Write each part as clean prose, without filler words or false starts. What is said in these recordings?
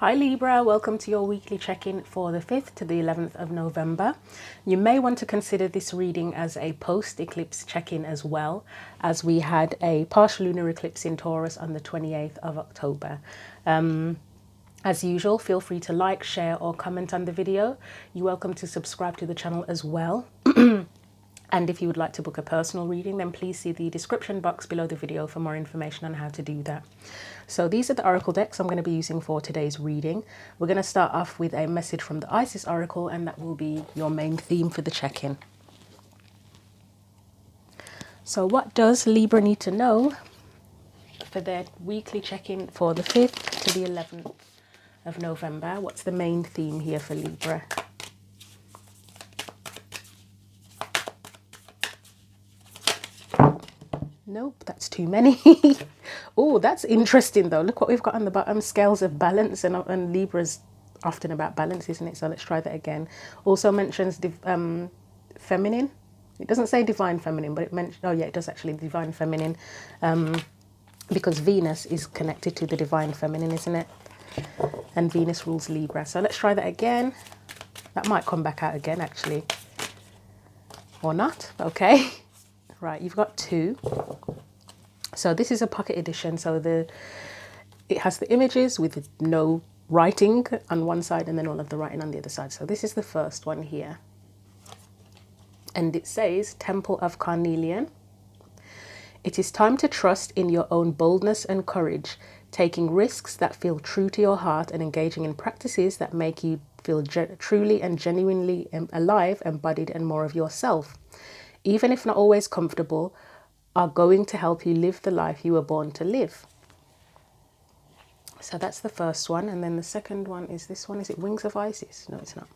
Hi Libra, welcome to your weekly check-in for the 5th to the 11th of November. You may want to consider this reading as a post-eclipse check-in as well, as we had a partial lunar eclipse in Taurus on the 28th of October. As usual, feel free to like, share or comment on the video. You're welcome to subscribe to the channel as well. And if you would like to book a personal reading, then please see the description box below the video for more information on how to do that. So these are the oracle decks I'm going to be using for today's reading. We're going to start off with a message from the Isis Oracle, and that will be your main theme for the check-in. So what does Libra need to know for their weekly check-in for the 5th to the 11th of November? What's the main theme here for Libra? Nope, that's too many. Oh, that's interesting though. Look what we've got on the bottom. Scales of balance, and Libra's often about balance, isn't it? So let's try that again. Also mentions feminine. It doesn't say divine feminine, but it mentions, oh yeah, it does actually, divine feminine. Because Venus is connected to the divine feminine, isn't it? And Venus rules Libra. So let's try that again. That might come back out again actually. Or not, okay. Right, you've got two. So this is a pocket edition. So it has the images with no writing on one side and then all of the writing on the other side. So this is the first one here. And it says, Temple of Carnelian. It is time to trust in your own boldness and courage, taking risks that feel true to your heart and engaging in practices that make you feel truly and genuinely alive, embodied and more of yourself. Even if not always comfortable, are going to help you live the life you were born to live. So that's the first one. And then the second one is this one. Is it Wings of Isis? No, it's not.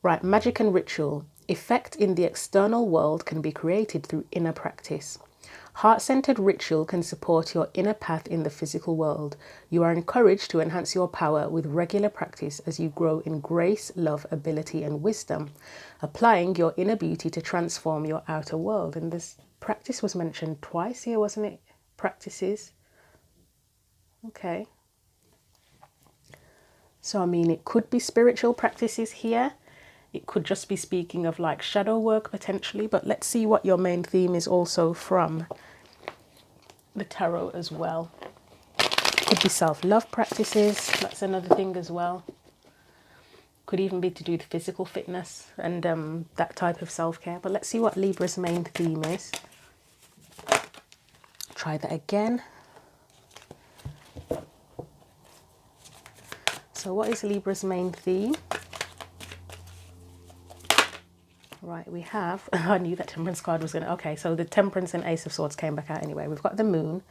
Right, magic and ritual. Effect in the external world can be created through inner practice. Heart-centered ritual can support your inner path in the physical world. You are encouraged to enhance your power with regular practice as you grow in grace, love, ability, and wisdom, applying your inner beauty to transform your outer world. And this practice was mentioned twice here, wasn't it? Practices. Okay. So, I mean, it could be spiritual practices here. It could just be speaking of like shadow work potentially, but let's see what your main theme is also from the tarot as well. Could be self-love practices. That's another thing as well. Could even be to do with physical fitness and that type of self-care. But let's see what Libra's main theme is. Try that again. So what is Libra's main theme? Right, we have, I knew that Temperance card was going to, okay, so the Temperance and Ace of Swords came back out anyway. We've got the Moon.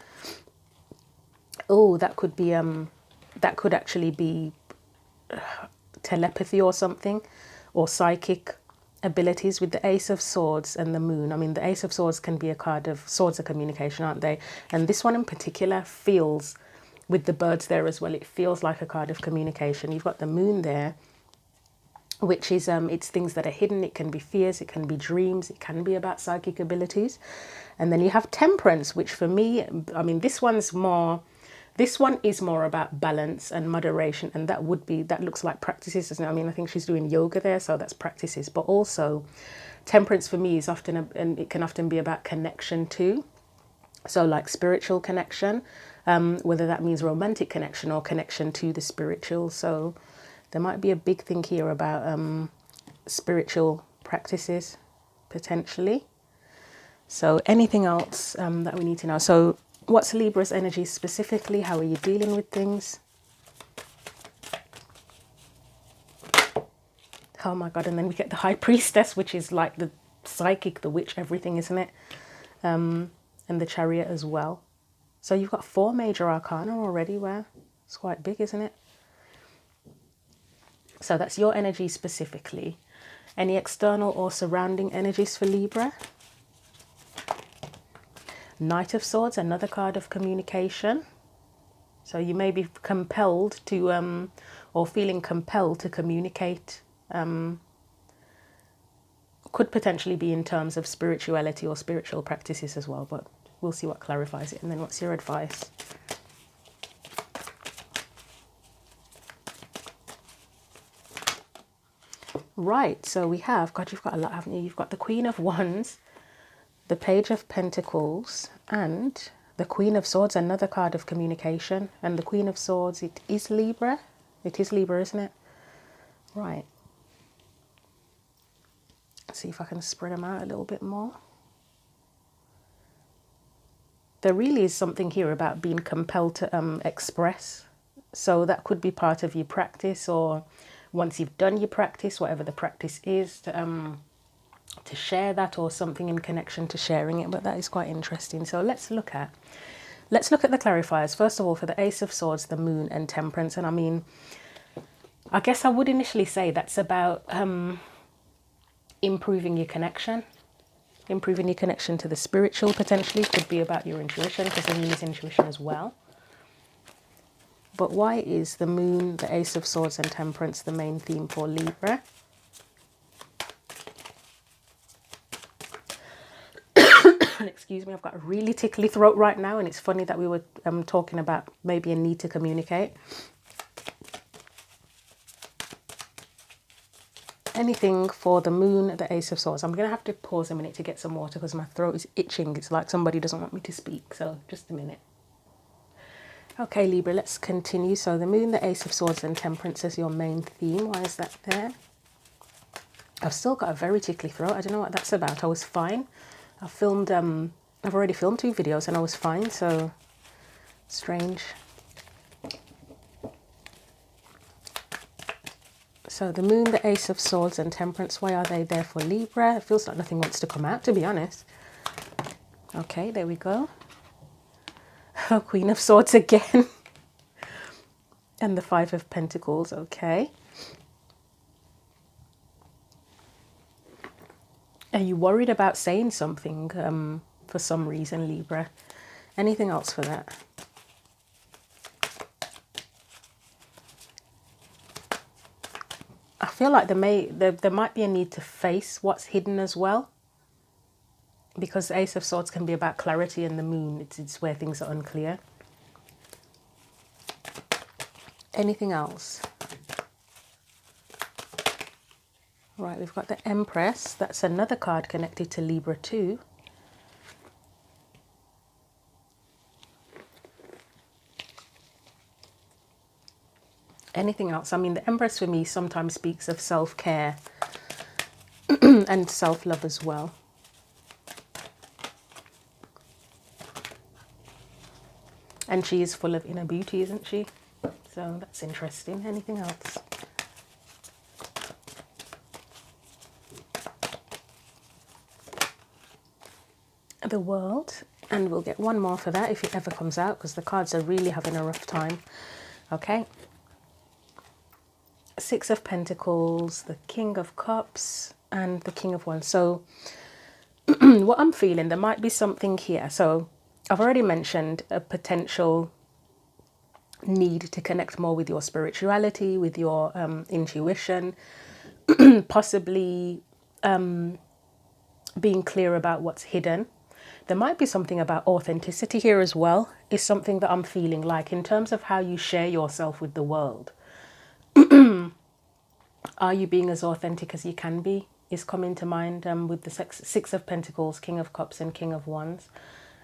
Oh, that could be, that could actually be telepathy or something, or psychic abilities with the Ace of Swords and the Moon. I mean, the Ace of Swords can be a card of, swords of communication, aren't they? And this one in particular feels, with the birds there as well, it feels like a card of communication. You've got the Moon there, which is it's things that are hidden. It can be fears, it can be dreams, it can be about psychic abilities. And then you have Temperance, which for me, I mean, this one is more about balance and moderation, and that looks like practices, doesn't it? I mean, I think she's doing yoga there, so that's practices. But also Temperance for me is often and it can often be about connection too. So like spiritual connection, whether that means romantic connection or connection to the spiritual. So there might be a big thing here about spiritual practices, potentially. So anything else that we need to know? So what's Libra's energy specifically? How are you dealing with things? Oh my God, and then we get the High Priestess, which is like the psychic, the witch, everything, isn't it? And the Chariot as well. So you've got 4 major arcana already. Wow, it's quite big, isn't it? So that's your energy specifically. Any external or surrounding energies for Libra? Knight of Swords, another card of communication. So you may be compelled to, or feeling compelled to communicate. Could potentially be in terms of spirituality or spiritual practices as well, but we'll see what clarifies it. And then what's your advice? Right, so we have, God, you've got a lot, haven't you? You've got the Queen of Wands, the Page of Pentacles, and the Queen of Swords, another card of communication. And the Queen of Swords, it is Libra. It is Libra, isn't it? Right. Let's see if I can spread them out a little bit more. There really is something here about being compelled to express. So that could be part of your practice, or once you've done your practice, whatever the practice is, to share that, or something in connection to sharing it. But that is quite interesting. So let's look at the clarifiers. First of all, for the Ace of Swords, the Moon, and Temperance. And I mean, I guess I would initially say that's about improving your connection. Improving your connection to the spiritual, potentially. Could be about your intuition, because the Moon is intuition as well. But why is the Moon, the Ace of Swords, and Temperance the main theme for Libra? Excuse me, I've got a really tickly throat right now, and it's funny that we were talking about maybe a need to communicate. Anything for the Moon, the Ace of Swords. I'm going to have to pause a minute to get some water because my throat is itching. It's like somebody doesn't want me to speak. So just a minute. Okay, Libra, let's continue. So the Moon, the Ace of Swords, and Temperance is your main theme. Why is that there? I've still got a very tickly throat. I don't know what that's about. I was fine. I've already filmed 2 videos and I was fine. So strange. So the Moon, the Ace of Swords, and Temperance, why are they there for Libra? It feels like nothing wants to come out, to be honest. Okay, there we go. Oh, Queen of Swords again. And the Five of Pentacles, okay. Are you worried about saying something for some reason, Libra? Anything else for that? I feel like there might be a need to face what's hidden as well. Because the Ace of Swords can be about clarity, and the Moon, it's where things are unclear. Anything else? Right, we've got the Empress. That's another card connected to Libra too. Anything else? I mean, the Empress for me sometimes speaks of self-care and self-love as well. And she is full of inner beauty, isn't she? So that's interesting. Anything else? The World. And we'll get one more for that if it ever comes out, because the cards are really having a rough time. Okay. Six of Pentacles, the King of Cups, and the King of Wands. So what I'm feeling, there might be something here. So I've already mentioned a potential need to connect more with your spirituality, with your intuition, possibly being clear about what's hidden. There might be something about authenticity here as well. Is something that I'm feeling, like in terms of how you share yourself with the world. Are you being as authentic as you can be? Is coming to mind with the Six of Pentacles, King of Cups, and King of Wands.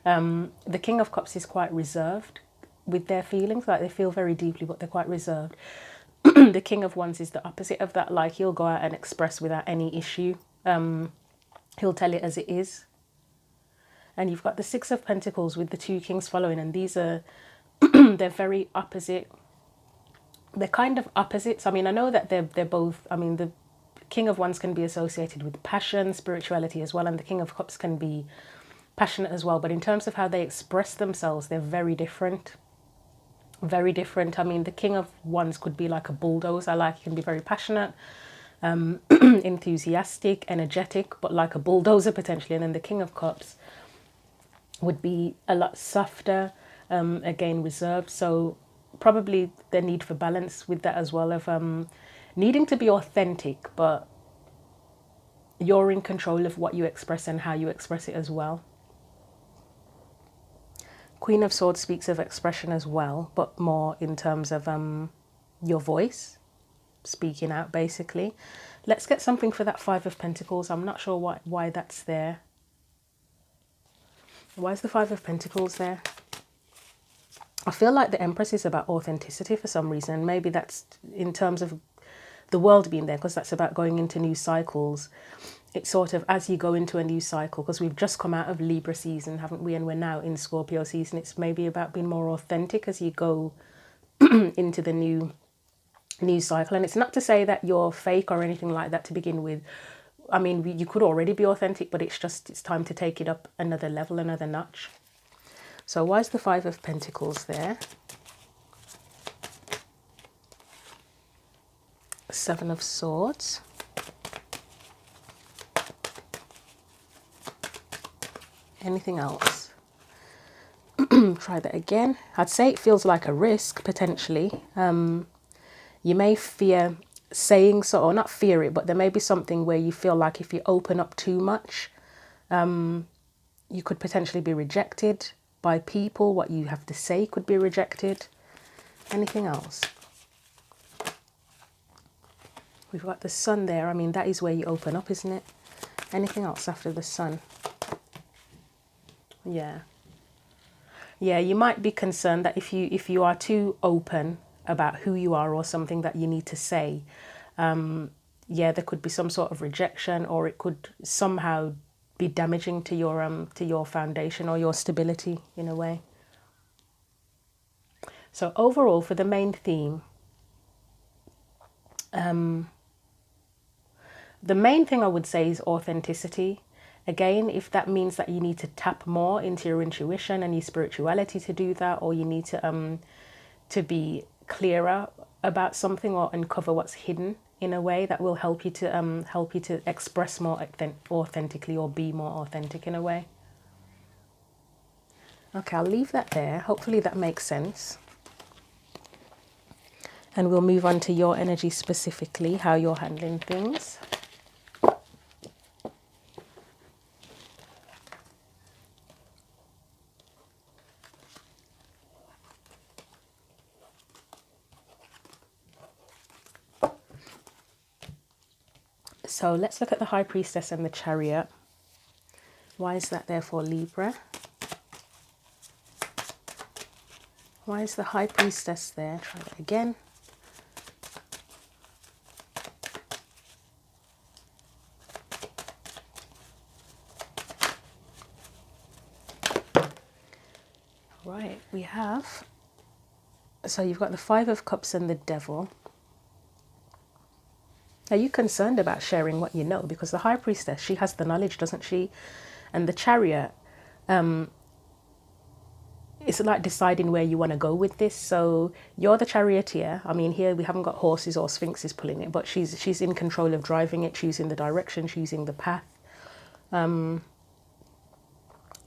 The King of Cups is quite reserved with their feelings, like they feel very deeply, but they're quite reserved. The King of Wands is the opposite of that. Like, he'll go out and express without any issue. He'll tell it as it is. And you've got the Six of Pentacles with the 2 kings following, and these are they're very opposite. They're kind of opposites. I mean, I know that they're both, I mean, the King of Wands can be associated with passion, spirituality as well, and the King of Cups can be passionate as well. But in terms of how they express themselves, they're very different. Very different. I mean, the King of Wands could be like a bulldozer. Like, he can be very passionate, enthusiastic, energetic, but like a bulldozer potentially. And then the King of Cups would be a lot softer, again, reserved. So probably the need for balance with that as well, of needing to be authentic, but you're in control of what you express and how you express it as well. Queen of Swords speaks of expression as well, but more in terms of your voice. speaking out, basically. Let's get something for that Five of Pentacles. I'm not sure why that's there. Why is the Five of Pentacles there? I feel like the Empress is about authenticity for some reason. Maybe that's in terms of the world being there, because that's about going into new cycles. It's sort of as you go into a new cycle, because we've just come out of Libra season, haven't we? And we're now in Scorpio season. It's maybe about being more authentic as you go into the new cycle. And it's not to say that you're fake or anything like that to begin with. I mean, you could already be authentic, but it's time to take it up another level, another notch. So why is the Five of Pentacles there? Seven of Swords. Anything else? Try that again. I'd say it feels like a risk, potentially. You may fear saying so, or not fear it, but there may be something where you feel like if you open up too much, you could potentially be rejected by people. What you have to say could be rejected. Anything else? We've got the Sun there. I mean, that is where you open up, isn't it? Anything else after the Sun? Yeah. Yeah, you might be concerned that if you are too open about who you are or something that you need to say, yeah, there could be some sort of rejection, or it could somehow be damaging to your foundation or your stability in a way. So overall, for the main theme, the main thing I would say is authenticity. Again, if that means that you need to tap more into your intuition and your spirituality to do that, or you need to be clearer about something or uncover what's hidden in a way, that will help you to express more authentically, or be more authentic in a way. Okay, I'll leave that there. Hopefully that makes sense. And we'll move on to your energy specifically, how you're handling things. So let's look at the High Priestess and the Chariot. Why is that there for Libra? Why is the High Priestess there? Try that again. Right, we have... So you've got the Five of Cups and the Devil. Are you concerned about sharing what you know? Because the High Priestess, she has the knowledge, doesn't she? And the Chariot, it's like deciding where you want to go with this. So you're the charioteer. I mean, here we haven't got horses or sphinxes pulling it, but she's in control of driving it, choosing the direction, choosing the path.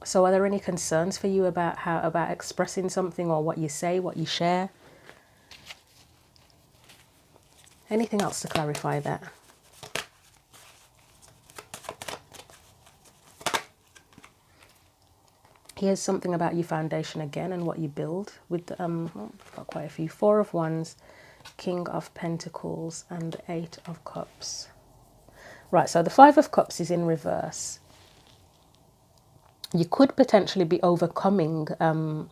So are there any concerns for you about expressing something, or what you say, what you share? Anything else to clarify that? Here's something about your foundation again and what you build with the, got quite a few. Four of Wands, King of Pentacles, and the Eight of Cups. Right, so the Five of Cups is in reverse. You could potentially be overcoming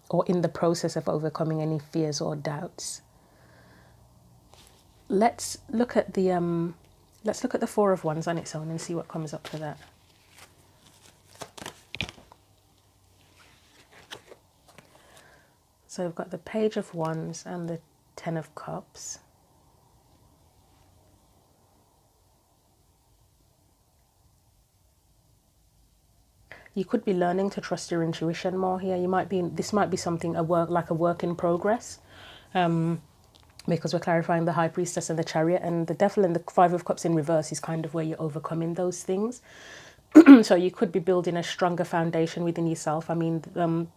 or in the process of overcoming any fears or doubts. Let's look at the Four of Wands on its own and see what comes up for that. So we've got the Page of Wands and the Ten of Cups. You could be learning to trust your intuition more here. This might be something, a work in progress. Because we're clarifying the High Priestess and the Chariot, and the Devil and the Five of Cups in reverse is kind of where you're overcoming those things. So you could be building a stronger foundation within yourself. I mean,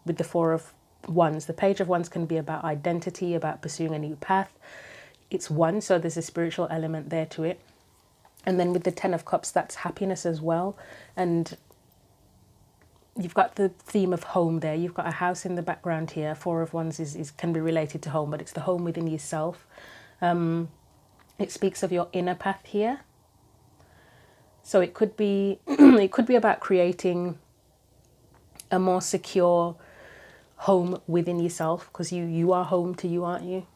with the Four of Wands, the Page of Wands can be about identity, about pursuing a new path. It's one, so there's a spiritual element there to it. And then with the Ten of Cups, that's happiness as well. And you've got the theme of home there. You've got a house in the background here. Four of Wands can be related to home, but it's the home within yourself. It speaks of your inner path here. So it could be it could be about creating a more secure home within yourself, because you are home to you, aren't you?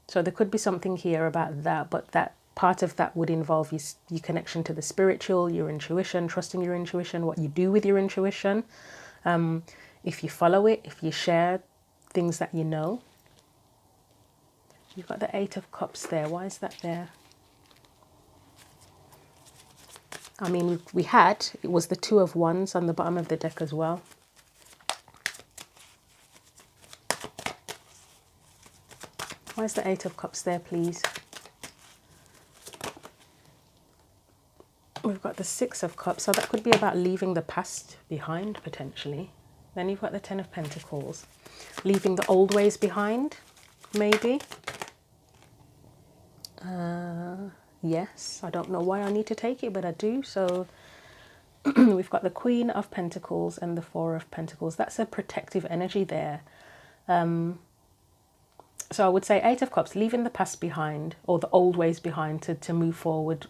So there could be something here about that, but that part of that would involve your connection to the spiritual, your intuition, trusting your intuition, what you do with your intuition, if you follow it, if you share things that you know. You've got the Eight of Cups there. Why is that there? I mean, it was the Two of Wands on the bottom of the deck as well. Why is the Eight of Cups there, please? We've got the Six of Cups, so that could be about leaving the past behind, potentially. Then you've got the Ten of Pentacles. Leaving the old ways behind, maybe. Yes, I don't know why I need to take it, but I do. So we've got the Queen of Pentacles and the Four of Pentacles. That's a protective energy there. So I would say Eight of Cups, leaving the past behind, or the old ways behind, to move forward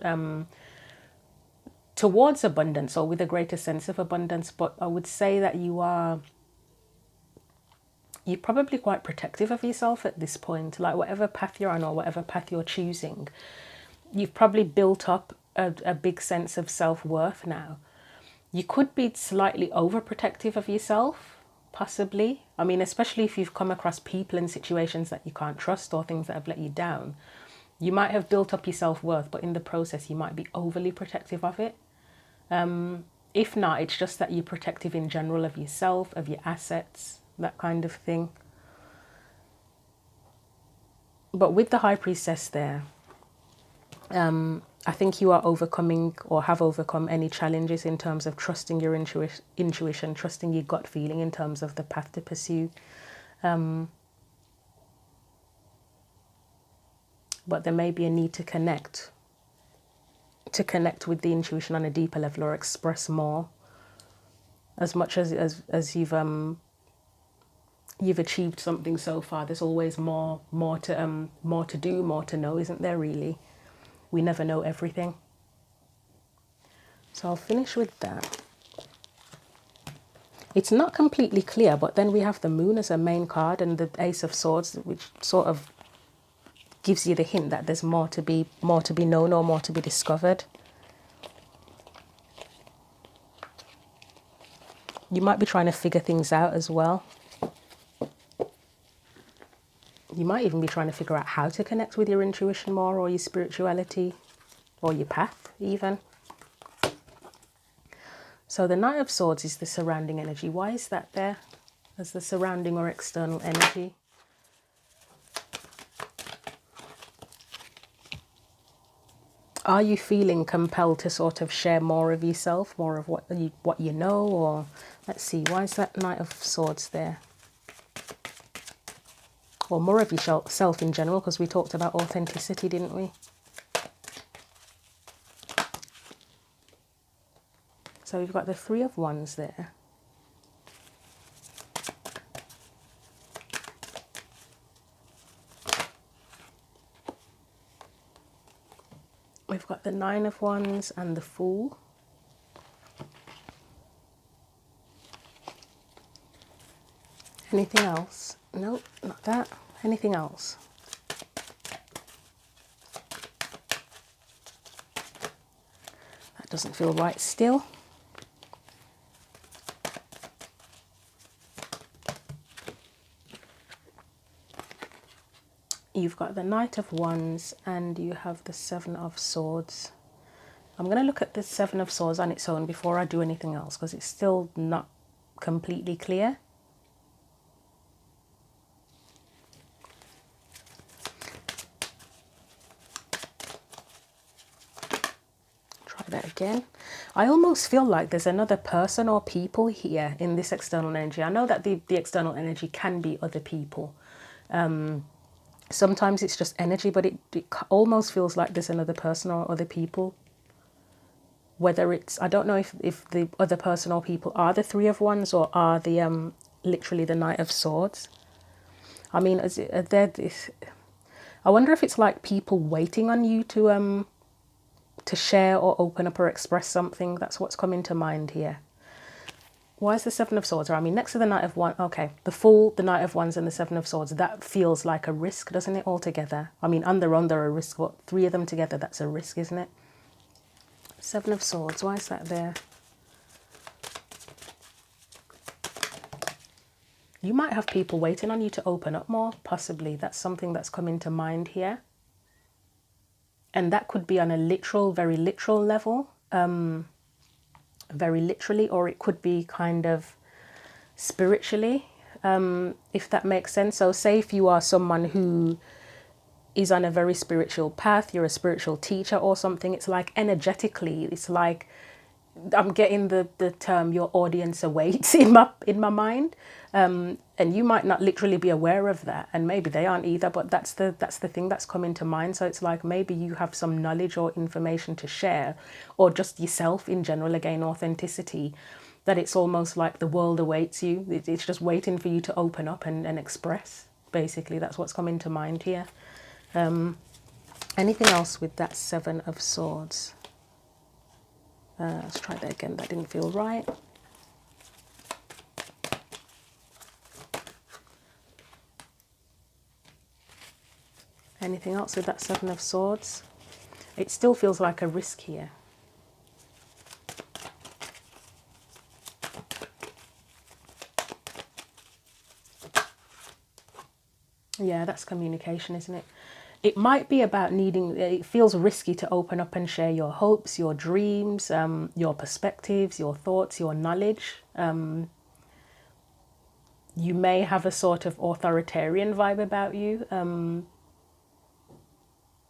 towards abundance, or with a greater sense of abundance. But I would say that you're probably quite protective of yourself at this point. Like whatever path you're on or whatever path you're choosing, you've probably built up a big sense of self-worth now. You could be slightly overprotective of yourself, possibly. I mean, especially if you've come across people in situations that you can't trust or things that have let you down. You might have built up your self-worth, but in the process you might be overly protective of it. If not, it's just that you're protective in general of yourself, of your assets, that kind of thing. But with the High Priestess there, I think you are overcoming or have overcome any challenges in terms of trusting your intuition, trusting your gut feeling in terms of the path to pursue. But there may be a need to connect with the intuition on a deeper level, or express more. As much as you've achieved something so far, there's always more to do, more to know, isn't there? Really, we never know everything. So I'll finish with that. It's not completely clear, but then we have the Moon as a main card and the Ace of Swords, which sort of gives you the hint that there's more to be known or more to be discovered. You might be trying to figure things out as well. You might even be trying to figure out how to connect with your intuition more, or your spirituality, or your path even. So the Knight of Swords is the surrounding energy. Why is that there as the surrounding or external energy? Are you feeling compelled to sort of share more of yourself, more of what you know? Or let's see, why is that Knight of Swords there? Or more of yourself in general, because we talked about authenticity, didn't we? So we've got the Three of Wands there. We've got the Nine of Wands and the Fool. Anything else? Nope, not that. Anything else? That doesn't feel right still. You've got the Knight of Wands and you have the Seven of Swords. I'm going to look at the Seven of Swords on its own before I do anything else, because it's still not completely clear. Try that again. I almost feel like there's another person or people here in this external energy. I know that the external energy can be other people. Sometimes it's just energy, but it almost feels like there's another person or other people. Whether it's, I don't know if the other person or people are the Three of Wands or are the literally the Knight of Swords. I mean, I wonder if it's like people waiting on you to share or open up or express something. That's what's coming to mind here. Why is the Seven of Swords? I mean, next to the Knight of Wands, okay, the Fool, the Knight of Wands and the Seven of Swords, that feels like a risk, doesn't it, altogether? I mean, on their own, they're a risk, but three of them together, that's a risk, isn't it? Seven of Swords, why is that there? You might have people waiting on you to open up more, possibly. That's something that's coming to mind here. And that could be on a literal, very literal level, very literally, or it could be kind of spiritually, if that makes sense. So say if you are someone who is on a very spiritual path, you're a spiritual teacher or something, it's like energetically, it's like, I'm getting the term your audience awaits in my mind, and you might not literally be aware of that, and maybe they aren't either, but that's the thing that's coming to mind. So it's like maybe you have some knowledge or information to share, or just yourself in general, again, authenticity, that it's almost like the world awaits you. It's just waiting for you to open up and express. Basically, that's what's coming to mind here. Anything else with that Seven of Swords? Let's try that again. That didn't feel right. Anything else with that Seven of Swords? It still feels like a risk here. Yeah, that's communication, isn't it? It might be about needing, it feels risky to open up and share your hopes, your dreams, your perspectives, your thoughts, your knowledge. You may have a sort of authoritarian vibe about you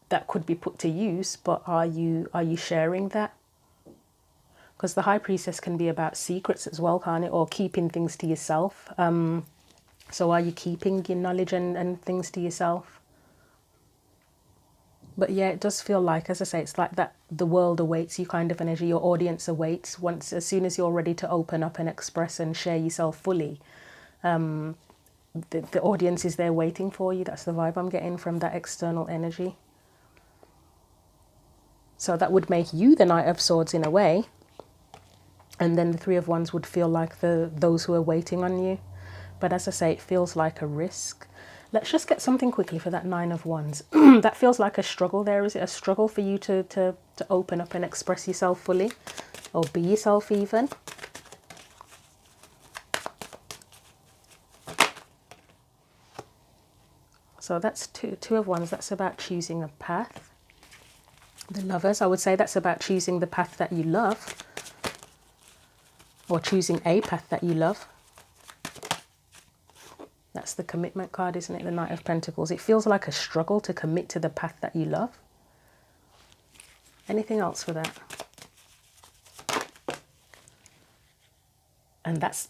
that could be put to use, but are you sharing that? Because the High Priestess can be about secrets as well, can't it? Or keeping things to yourself. So are you keeping your knowledge and things to yourself? But yeah, it does feel like, as I say, it's like that the world awaits you kind of energy. Your audience awaits as soon as you're ready to open up and express and share yourself fully. The audience is there waiting for you. That's the vibe I'm getting from that external energy. So that would make you the Knight of Swords in a way. And then the Three of Wands would feel like those who are waiting on you. But as I say, it feels like a risk. Let's just get something quickly for that Nine of Wands. That feels like a struggle there. Is it a struggle for you to open up and express yourself fully? Or be yourself even? So that's two of Wands. That's about choosing a path. The Lovers, I would say that's about choosing the path that you love. Or choosing a path that you love. That's the Commitment card, isn't it? The Knight of Pentacles. It feels like a struggle to commit to the path that you love. Anything else for that? And that's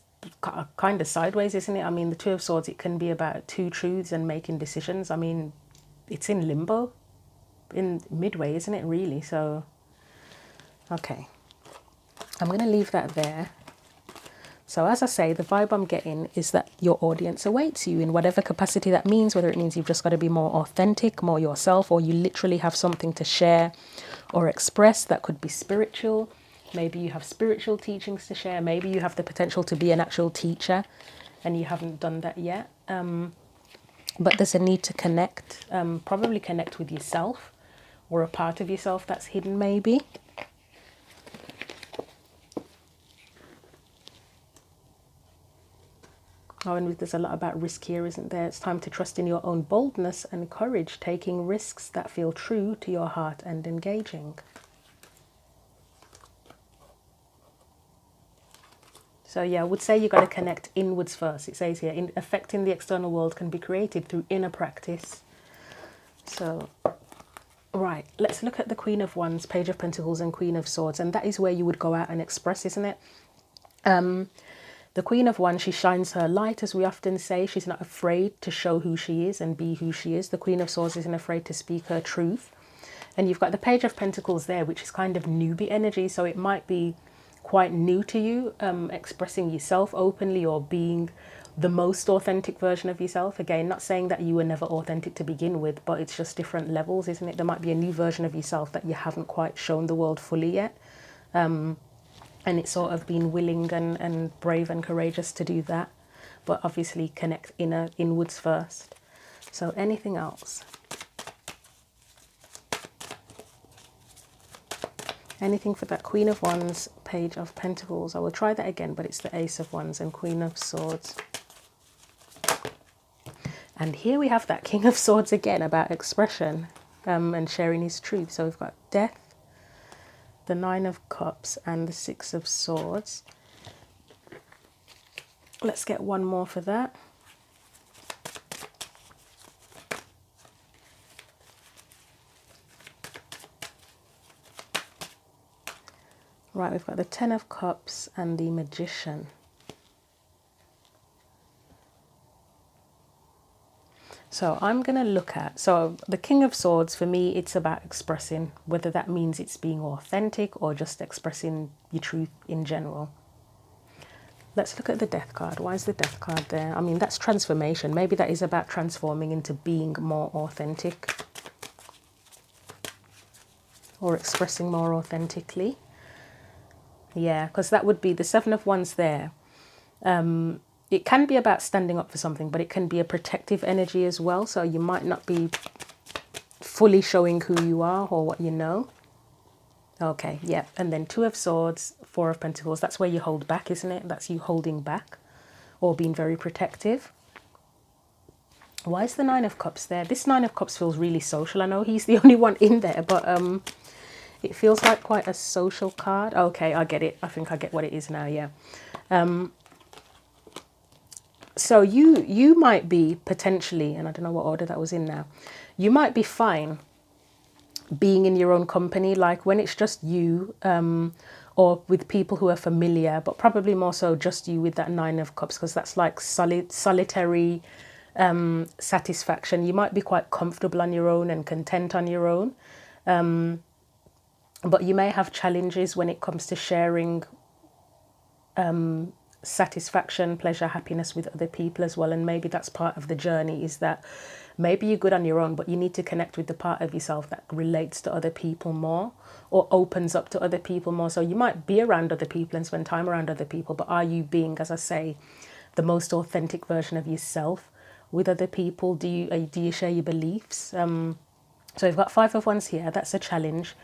kind of sideways, isn't it? I mean, the Two of Swords, it can be about two truths and making decisions. I mean, it's in limbo, in midway, isn't it, really? So, okay. I'm going to leave that there. So as I say, the vibe I'm getting is that your audience awaits you in whatever capacity that means, whether it means you've just got to be more authentic, more yourself, or you literally have something to share or express. That could be spiritual. Maybe you have spiritual teachings to share. Maybe you have the potential to be an actual teacher and you haven't done that yet. But there's a need to connect, probably connect with yourself or a part of yourself that's hidden maybe. Oh, and there's a lot about risk here, isn't there? It's time to trust in your own boldness and courage, taking risks that feel true to your heart and engaging. So yeah, I would say you've got to connect inwards first. It says here, affecting the external world can be created through inner practice. So, right, let's look at the Queen of Wands, Page of Pentacles and Queen of Swords. And that is where you would go out and express, isn't it? The Queen of Wands, she shines her light, as we often say. She's not afraid to show who she is and be who she is. The Queen of Swords isn't afraid to speak her truth. And you've got the Page of Pentacles there, which is kind of newbie energy. So it might be quite new to you, expressing yourself openly or being the most authentic version of yourself. Again, not saying that you were never authentic to begin with, but it's just different levels, isn't it? There might be a new version of yourself that you haven't quite shown the world fully yet. And it's sort of being willing and brave and courageous to do that. But obviously connect inwards first. So anything else? Anything for that Queen of Wands, Page of Pentacles? I will try that again, but it's the Ace of Wands and Queen of Swords. And here we have that King of Swords again, about expression and sharing his truth. So we've got Death, the Nine of Cups, and the Six of Swords. Let's get one more for that. Right, we've got the Ten of Cups and the Magician. So I'm going to look at, so the King of Swords, for me, it's about expressing, whether that means it's being authentic or just expressing your truth in general. Let's look at the Death card. Why is the Death card there? I mean, that's transformation. Maybe that is about transforming into being more authentic or expressing more authentically. Yeah, because that would be the Seven of Wands there. It can be about standing up for something, but it can be a protective energy as well. So you might not be fully showing who you are or what you know. Okay, yeah. And then Two of Swords, Four of Pentacles. That's where you hold back, isn't it? That's you holding back or being very protective. Why is the Nine of Cups there? This Nine of Cups feels really social. I know he's the only one in there, but it feels like quite a social card. Okay, I get it. I think I get what it is now, yeah. So you might be potentially, and I don't know what order that was in now, you might be fine being in your own company, like when it's just you or with people who are familiar, but probably more so just you with that Nine of Cups, because that's like solitary satisfaction. You might be quite comfortable on your own and content on your own, but you may have challenges when it comes to sharing satisfaction, pleasure, happiness with other people as well. And maybe that's part of the journey, is that maybe you're good on your own, but you need to connect with the part of yourself that relates to other people more or opens up to other people more. So you might be around other people and spend time around other people, but are you being, as I say, the most authentic version of yourself with other people? Do you share your beliefs? So we've got Five of Wands here. That's a challenge.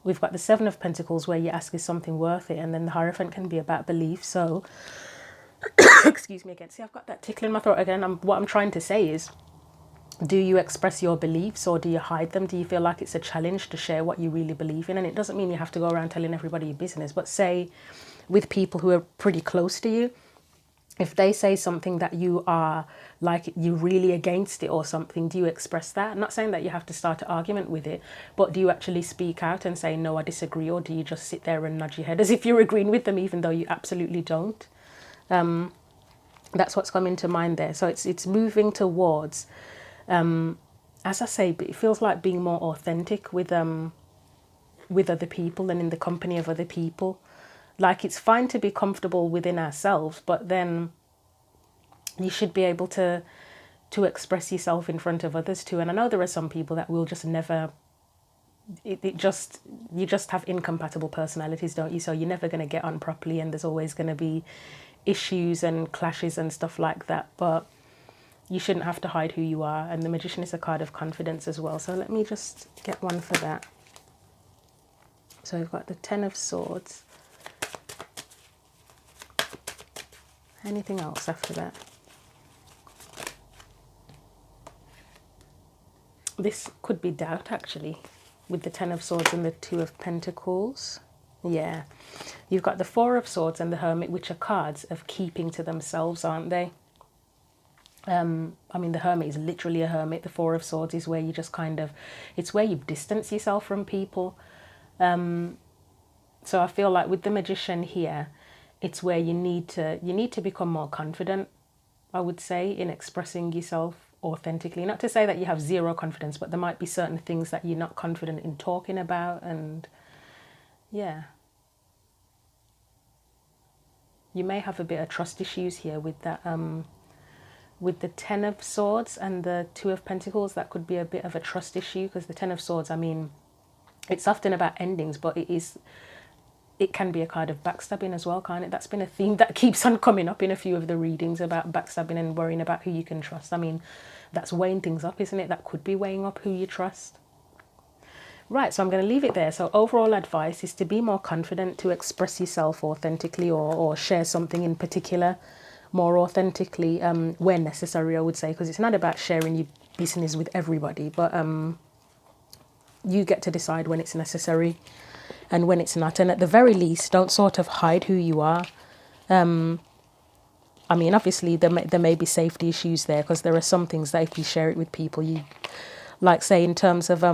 We've got the Seven of Pentacles, where you ask, is something worth it? And then the Hierophant can be about belief. So, excuse me again. See, I've got that tickle in my throat again. What I'm trying to say is, do you express your beliefs or do you hide them? Do you feel like it's a challenge to share what you really believe in? And it doesn't mean you have to go around telling everybody your business, but say with people who are pretty close to you, if they say something that you are like, you're really against it or something, do you express that? I'm not saying that you have to start an argument with it, but do you actually speak out and say, no, I disagree? Or do you just sit there and nod your head as if you're agreeing with them, even though you absolutely don't? That's what's coming to mind there. So it's moving towards, as I say, but it feels like being more authentic with other people and in the company of other people. Like, it's fine to be comfortable within ourselves, but then you should be able to express yourself in front of others too. And I know there are some people that will just never, you just have incompatible personalities, don't you? So you're never going to get on properly, and there's always going to be issues and clashes and stuff like that. But you shouldn't have to hide who you are. And the Magician is a card of confidence as well. So let me just get one for that. So we've got the Ten of Swords. Anything else after that? This could be doubt, actually, with the Ten of Swords and the Two of Pentacles. Yeah. You've got the Four of Swords and the Hermit, which are cards of keeping to themselves, aren't they? I mean, the Hermit is literally a hermit. The Four of Swords is where you just kind of, it's where you distance yourself from people. So I feel like with the Magician here, it's where you need to become more confident, I would say, in expressing yourself authentically. Not to say that you have zero confidence, but there might be certain things that you're not confident in talking about. And yeah, you may have a bit of trust issues here with that with the Ten of Swords and the Two of Pentacles, that could be a bit of a trust issue, because the Ten of Swords, I mean, it's often about endings, but it can be a kind of backstabbing as well, can't it? That's been a theme that keeps on coming up in a few of the readings about backstabbing and worrying about who you can trust. I mean, that's weighing things up, isn't it? That could be weighing up who you trust. Right, so I'm going to leave it there. So overall advice is to be more confident, to express yourself authentically, or share something in particular more authentically where necessary, I would say, because it's not about sharing your business with everybody, but you get to decide when it's necessary and when it's not. And at the very least, don't sort of hide who you are. I mean, obviously, there may be safety issues there, because there are some things that if you share it with people, you, like say in terms of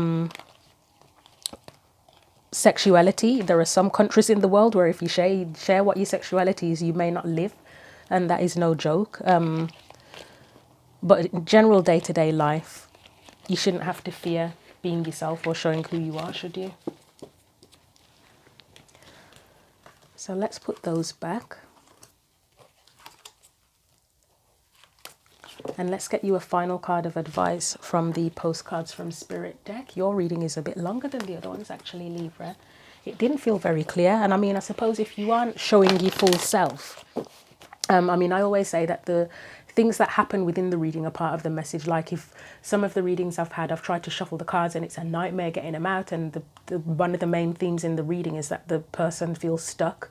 sexuality, there are some countries in the world where if you share what your sexuality is, you may not live, and that is no joke. But in general day-to-day life, you shouldn't have to fear being yourself or showing who you are, should you? So let's put those back. And let's get you a final card of advice from the postcards from Spirit deck. Your reading is a bit longer than the other ones, actually, Libra. It didn't feel very clear. And I mean, I suppose if you aren't showing your full self, I mean, I always say that the things that happen within the reading are part of the message. Like if some of the readings I've had, I've tried to shuffle the cards and it's a nightmare getting them out. And one of the main themes in the reading is that the person feels stuck.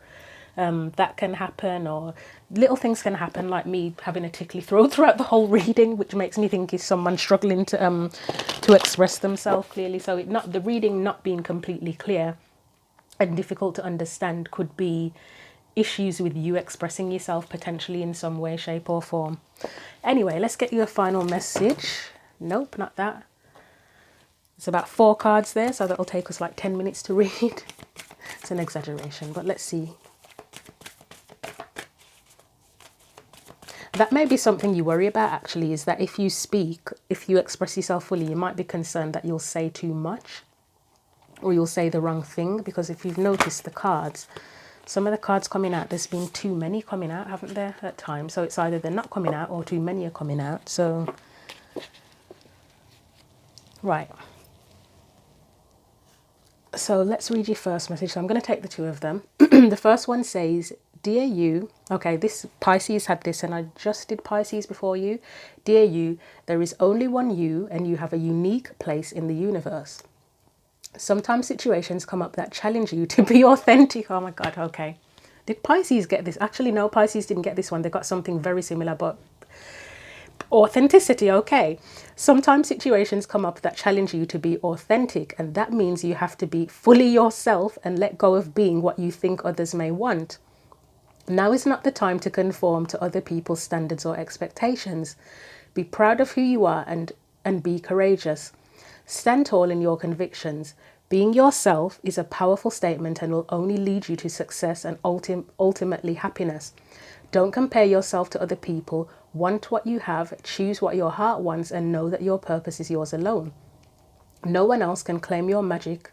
That can happen, or little things can happen, like me having a tickly throat throughout the whole reading, which makes me think is someone struggling to express themselves clearly. So the reading not being completely clear and difficult to understand could be issues with you expressing yourself potentially in some way, shape or form. Anyway, let's get you a final message. Nope, not that. It's about 4 cards there, so that'll take us like 10 minutes to read. It's an exaggeration, but let's see. That may be something you worry about, actually, is that if you speak, if you express yourself fully, you might be concerned that you'll say too much or you'll say the wrong thing. Because if you've noticed the cards, some of the cards coming out, there's been too many coming out, haven't there, at times? So it's either they're not coming out or too many are coming out. So, right. So let's read your first message. So I'm going to take the 2 of them. The first one says, Dear you, okay, this Pisces had this, and I just did Pisces before you. Dear you, there is only one you, and you have a unique place in the universe. Sometimes situations come up that challenge you to be authentic. Oh my God, okay. Did Pisces get this? Actually, no, Pisces didn't get this one. They got something very similar, but authenticity, okay. Sometimes situations come up that challenge you to be authentic, and that means you have to be fully yourself and let go of being what you think others may want. Now is not the time to conform to other people's standards or expectations. Be proud of who you are and be courageous. Stand tall in your convictions. Being yourself is a powerful statement and will only lead you to success and ultimately happiness. Don't compare yourself to other people. Want what you have, choose what your heart wants, and know that your purpose is yours alone. No one else can claim your magic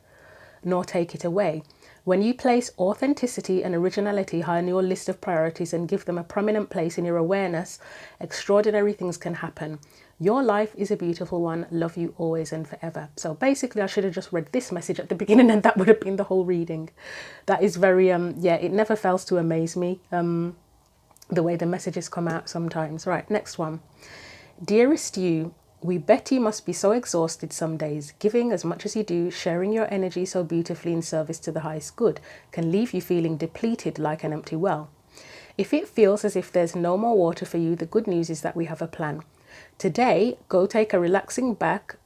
nor take it away. When you place authenticity and originality high on your list of priorities and give them a prominent place in your awareness, extraordinary things can happen. Your life is a beautiful one. Love you always and forever. So basically, I should have just read this message at the beginning and that would have been the whole reading. That is very, yeah, it never fails to amaze me, the way the messages come out sometimes. Right, next one. Dearest you, we bet you must be so exhausted some days. Giving as much as you do, sharing your energy so beautifully in service to the highest good, can leave you feeling depleted like an empty well. If it feels as if there's no more water for you, the good news is that we have a plan. Today, go take a relaxing bath.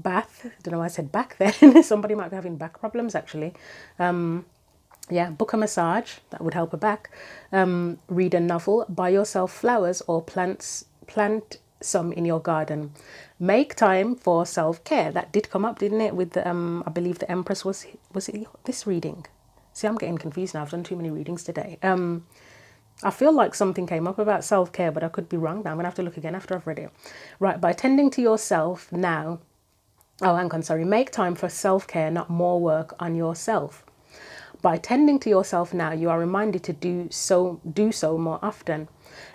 I don't know why I said back then. Somebody might be having back problems, actually. Yeah, book a massage. That would help a back. Read a novel. Buy yourself flowers or plant some in your garden. Make time for self-care. That did come up, didn't it? With the, I believe the Empress was it this reading? See, I'm getting confused now. I've done too many readings today. I feel like something came up about self-care, but I could be wrong now. I'm going to have to look again after I've read it. Right, by tending to yourself now. Oh, hang on, sorry. Make time for self-care, not more work on yourself. By tending to yourself now, you are reminded to do so more often.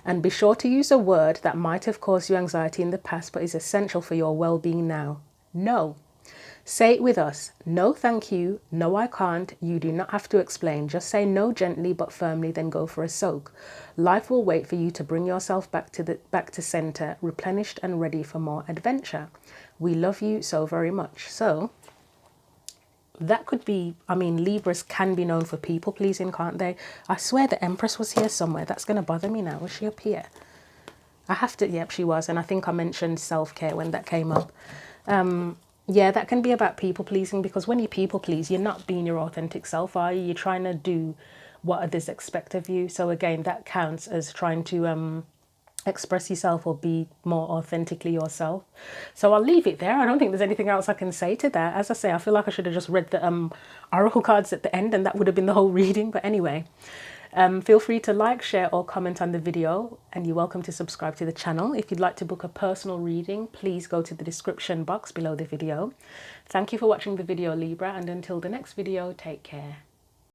And be sure to use a word that might have caused you anxiety in the past but is essential for your well-being now. No. Say it with us. No, thank you. No, I can't. You do not have to explain. Just say no gently but firmly, then go for a soak. Life will wait for you to bring yourself back to center, replenished and ready for more adventure. We love you so very much. So that could be, I mean, Libras can be known for people pleasing, can't they? I swear the Empress was here somewhere. That's going to bother me now. Was she up here? I have to, yep, she was. And I think I mentioned self-care when that came up. Yeah, that can be about people pleasing, because when you people please, you're not being your authentic self, are you? You're trying to do what others expect of you. So again, that counts as trying to express yourself or be more authentically yourself. So I'll leave it there. I don't think there's anything else I can say to that. As I say, I feel like I should have just read the oracle cards at the end and that would have been the whole reading. But anyway, feel free to like, share or comment on the video, and you're welcome to subscribe to the channel. If you'd like to book a personal reading, please go to the description box below the video. Thank you for watching the video, Libra, and until the next video, take care.